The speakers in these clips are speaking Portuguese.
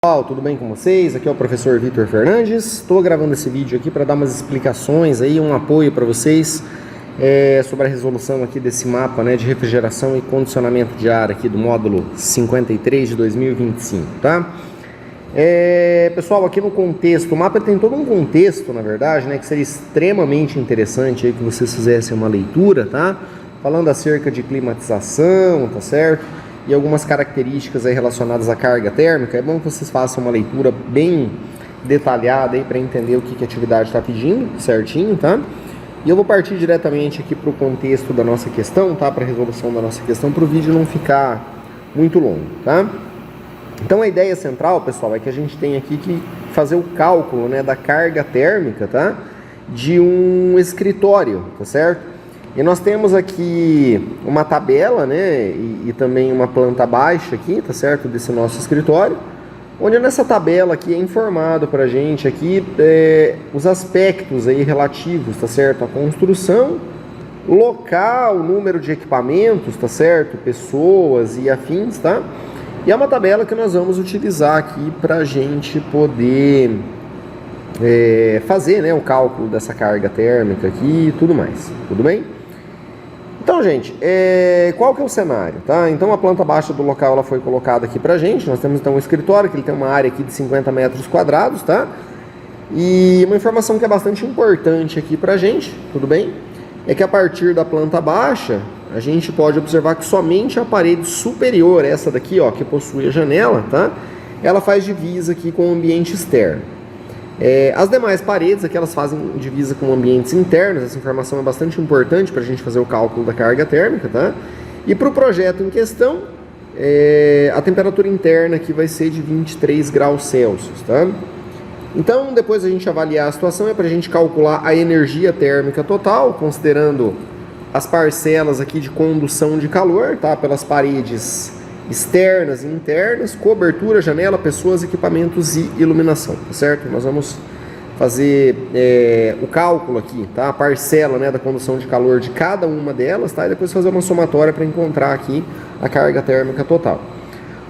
Pessoal, tudo bem com vocês? Aqui é o professor Vitor Fernandes. Estou gravando esse vídeo aqui para dar umas explicações aí, um apoio para vocês sobre a resolução aqui desse mapa, né, de refrigeração e condicionamento de ar aqui do módulo 53 de 2025, tá? Pessoal, aqui no contexto, o mapa tem todo um contexto, na verdade, né, que seria extremamente interessante aí que vocês fizessem uma leitura, tá? Falando acerca de climatização, tá certo? E algumas características aí relacionadas à carga térmica. É bom que vocês façam uma leitura bem detalhada aí para entender o que a atividade está pedindo, certinho, tá? E eu vou partir diretamente aqui para o contexto da nossa questão, tá? Para a resolução da nossa questão, para o vídeo não ficar muito longo, tá? Então a ideia central, pessoal, é que a gente tem aqui que fazer o cálculo, né, da carga térmica, tá? De um escritório, tá certo? E nós temos aqui uma tabela, né, e também uma planta baixa aqui, tá certo, desse nosso escritório, onde nessa tabela aqui é informado pra gente aqui os aspectos aí relativos, tá certo, a construção, local, número de equipamentos, tá certo, pessoas e afins, tá? E é uma tabela que nós vamos utilizar aqui pra gente poder fazer, né, o cálculo dessa carga térmica aqui e tudo mais, tudo bem? Então, gente, qual que é o cenário, tá? Então, a planta baixa do local ela foi colocada aqui pra gente. Nós temos, então, um escritório que ele tem uma área aqui de 50 metros quadrados, tá? E uma informação que é bastante importante aqui pra gente, tudo bem? É que a partir da planta baixa, a gente pode observar que somente a parede superior, essa daqui, ó, que possui a janela, tá? Ela faz divisa aqui com o ambiente externo. As demais paredes aqui elas fazem divisa com ambientes internos. Essa informação é bastante importante para a gente fazer o cálculo da carga térmica, tá? E para o projeto em questão, a temperatura interna aqui vai ser de 23 graus Celsius, tá? Então, depois a gente avaliar a situação, é para a gente calcular a energia térmica total, considerando as parcelas aqui de condução de calor, tá? Pelas paredes externas e internas, cobertura, janela, pessoas, equipamentos e iluminação, tá certo? Nós vamos fazer o cálculo aqui, tá? A parcela, né, da condução de calor de cada uma delas, tá? E depois fazer uma somatória para encontrar aqui a carga térmica total.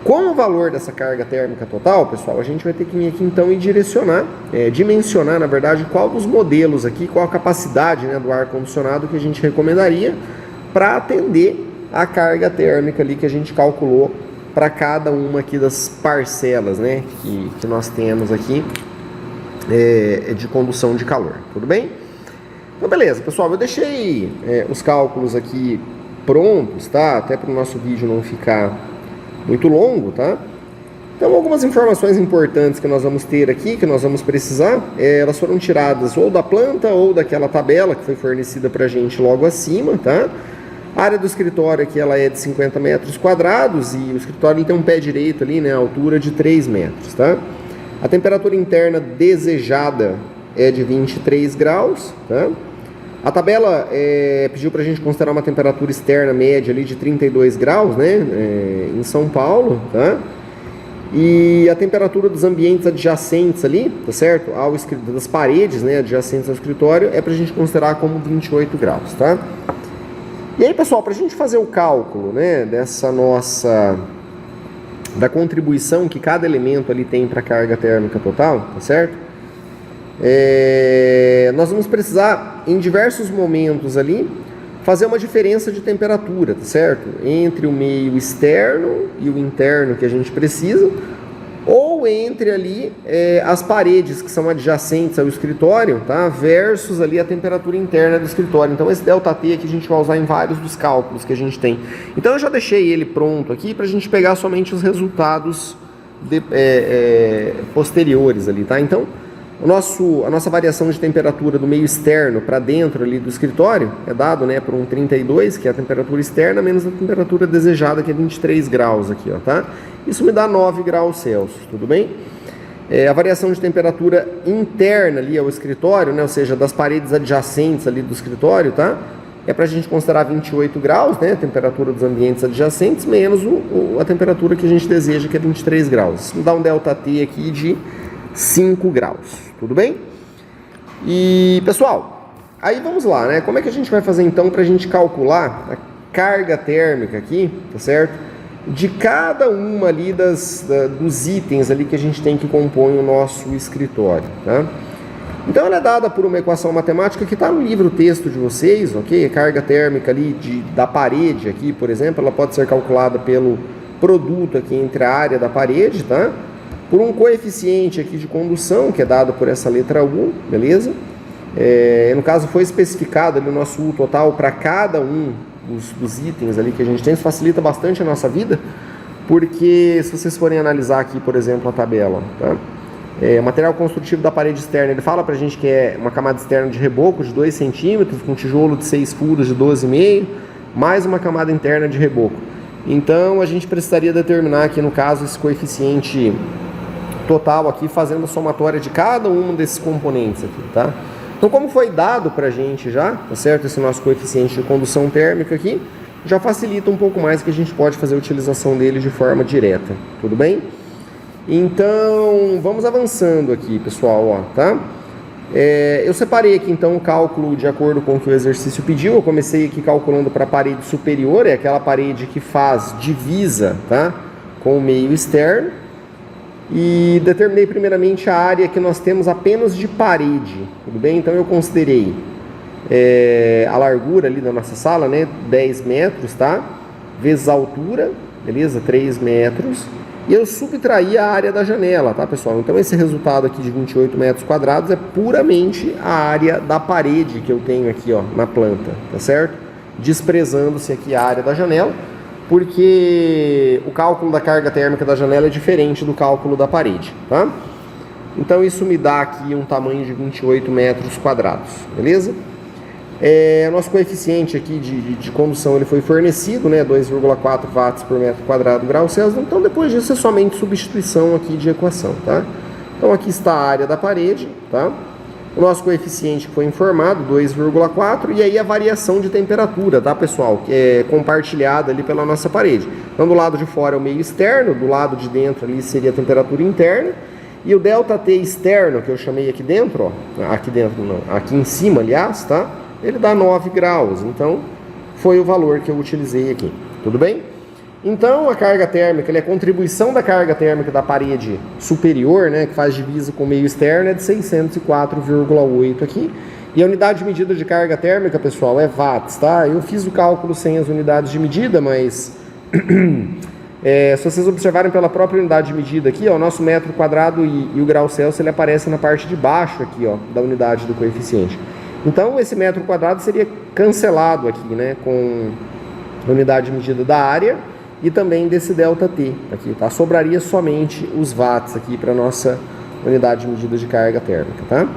Com o valor dessa carga térmica total, pessoal, a gente vai ter que vir aqui então e dimensionar, na verdade, qual dos modelos aqui, qual a capacidade, né, do ar-condicionado que a gente recomendaria para atender a carga térmica ali que a gente calculou para cada uma aqui das parcelas, né, que nós temos aqui de condução de calor, tudo bem? Então beleza, pessoal, eu deixei os cálculos aqui prontos, tá? Até para o nosso vídeo não ficar muito longo, tá? Então algumas informações importantes que nós vamos ter aqui, que nós vamos precisar, elas foram tiradas ou da planta ou daquela tabela que foi fornecida para a gente logo acima, tá? A área do escritório aqui ela é de 50 metros quadrados e o escritório ele tem um pé direito ali, né, a altura de 3 metros, tá? A temperatura interna desejada é de 23 graus, tá? A tabela pediu para a gente considerar uma temperatura externa média ali de 32 graus, né, em São Paulo, tá? E a temperatura dos ambientes adjacentes ali, tá certo? Das paredes, né, adjacentes ao escritório é para a gente considerar como 28 graus, tá? E aí, pessoal, para a gente fazer o cálculo, né, da contribuição que cada elemento ali tem para a carga térmica total, tá certo? Nós vamos precisar, em diversos momentos ali, fazer uma diferença de temperatura, tá certo? Entre o meio externo e o interno que a gente precisa, ou entre ali as paredes que são adjacentes ao escritório, tá? Versus ali a temperatura interna do escritório. Então esse ΔT aqui a gente vai usar em vários dos cálculos que a gente tem. Então eu já deixei ele pronto aqui para a gente pegar somente os resultados posteriores ali, tá? Então a nossa variação de temperatura do meio externo para dentro ali do escritório é dado, né, por um 32, que é a temperatura externa, menos a temperatura desejada, que é 23 graus aqui, ó, tá? Isso me dá 9 graus Celsius, tudo bem? A variação de temperatura interna ali ao escritório, né, ou seja, das paredes adjacentes ali do escritório, tá? É para a gente considerar 28 graus, né, a temperatura dos ambientes adjacentes, menos a temperatura que a gente deseja, que é 23 graus. Isso me dá um ΔT aqui de 5 graus, tudo bem? E, pessoal, aí vamos lá, né? Como é que a gente vai fazer então para a gente calcular a carga térmica aqui, tá certo? de cada uma ali dos itens ali que a gente tem que compõem o nosso escritório, tá? Então ela é dada por uma equação matemática que está no livro texto de vocês, ok? A carga térmica ali da parede aqui, por exemplo, ela pode ser calculada pelo produto aqui entre a área da parede, tá? Por um coeficiente aqui de condução, que é dado por essa letra U, beleza? No caso foi especificado ali o nosso U total para cada um dos itens ali que a gente tem. Isso facilita bastante a nossa vida, porque se vocês forem analisar aqui, por exemplo, a tabela, tá? O material construtivo da parede externa, ele fala pra gente que é uma camada externa de reboco de 2 centímetros, com tijolo de 6 furos de 12,5, mais uma camada interna de reboco. Então a gente precisaria determinar aqui, no caso, esse coeficiente total aqui, fazendo a somatória de cada um desses componentes aqui, tá? Então, como foi dado pra gente já, tá certo? Esse nosso coeficiente de condução térmica aqui, já facilita um pouco mais, que a gente pode fazer a utilização dele de forma direta, tudo bem? Então, vamos avançando aqui, pessoal, ó, tá? Eu separei aqui, então, o cálculo de acordo com o que o exercício pediu. Eu comecei aqui calculando para a parede superior, é aquela parede que faz divisa, tá? Com o meio externo. E determinei primeiramente a área que nós temos apenas de parede, tudo bem? Então, eu considerei a largura ali da nossa sala, né? 10 metros, tá? Vezes a altura, beleza? 3 metros. E eu subtraí a área da janela, tá, pessoal? Então esse resultado aqui de 28 metros quadrados é puramente a área da parede que eu tenho aqui, ó, na planta, tá certo? Desprezando-se aqui a área da janela, porque o cálculo da carga térmica da janela é diferente do cálculo da parede, tá? Então isso me dá aqui um tamanho de 28 metros quadrados, beleza? Nosso coeficiente aqui de condução ele foi fornecido, né, 2,4 watts por metro quadrado grau Celsius. Então depois disso é somente substituição aqui de equação, tá? Então aqui está a área da parede, tá? O nosso coeficiente que foi informado, 2,4, e aí a variação de temperatura, tá, pessoal? Que é compartilhada ali pela nossa parede. Então do lado de fora é o meio externo, do lado de dentro ali seria a temperatura interna. E o ΔT externo, que eu chamei aqui dentro, ó, aqui dentro não, aqui em cima, aliás, tá? Ele dá 9 graus, então foi o valor que eu utilizei aqui, tudo bem? Então a carga térmica, a contribuição da carga térmica da parede superior, né, que faz divisa com o meio externo, é de 604,8 aqui. E a unidade de medida de carga térmica, pessoal, é watts, tá? Eu fiz o cálculo sem as unidades de medida, mas se vocês observarem pela própria unidade de medida aqui, ó, o nosso metro quadrado e o grau Celsius, ele aparece na parte de baixo aqui, ó, da unidade do coeficiente. Então, esse metro quadrado seria cancelado aqui, né, com a unidade de medida da área e também desse ΔT aqui, tá? Sobraria somente os watts aqui para nossa unidade de medida de carga térmica, tá?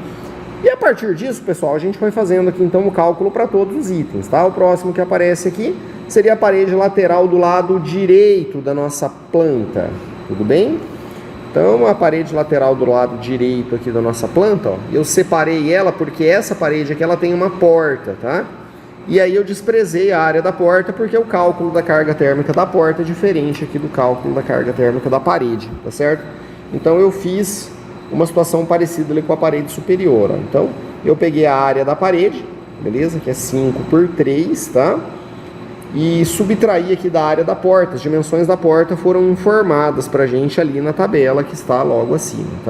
E a partir disso, pessoal, a gente foi fazendo aqui, então, o cálculo para todos os itens, tá? O próximo que aparece aqui seria a parede lateral do lado direito da nossa planta, tudo bem? Então, a parede lateral do lado direito aqui da nossa planta, ó, eu separei ela porque essa parede aqui ela tem uma porta, tá? E aí eu desprezei a área da porta porque o cálculo da carga térmica da porta é diferente aqui do cálculo da carga térmica da parede, tá certo? Então eu fiz uma situação parecida ali com a parede superior, ó. Então eu peguei a área da parede, beleza? Que é 5 por 3, tá? E subtrair aqui da área da porta. As dimensões da porta foram informadas pra gente ali na tabela que está logo acima, tá?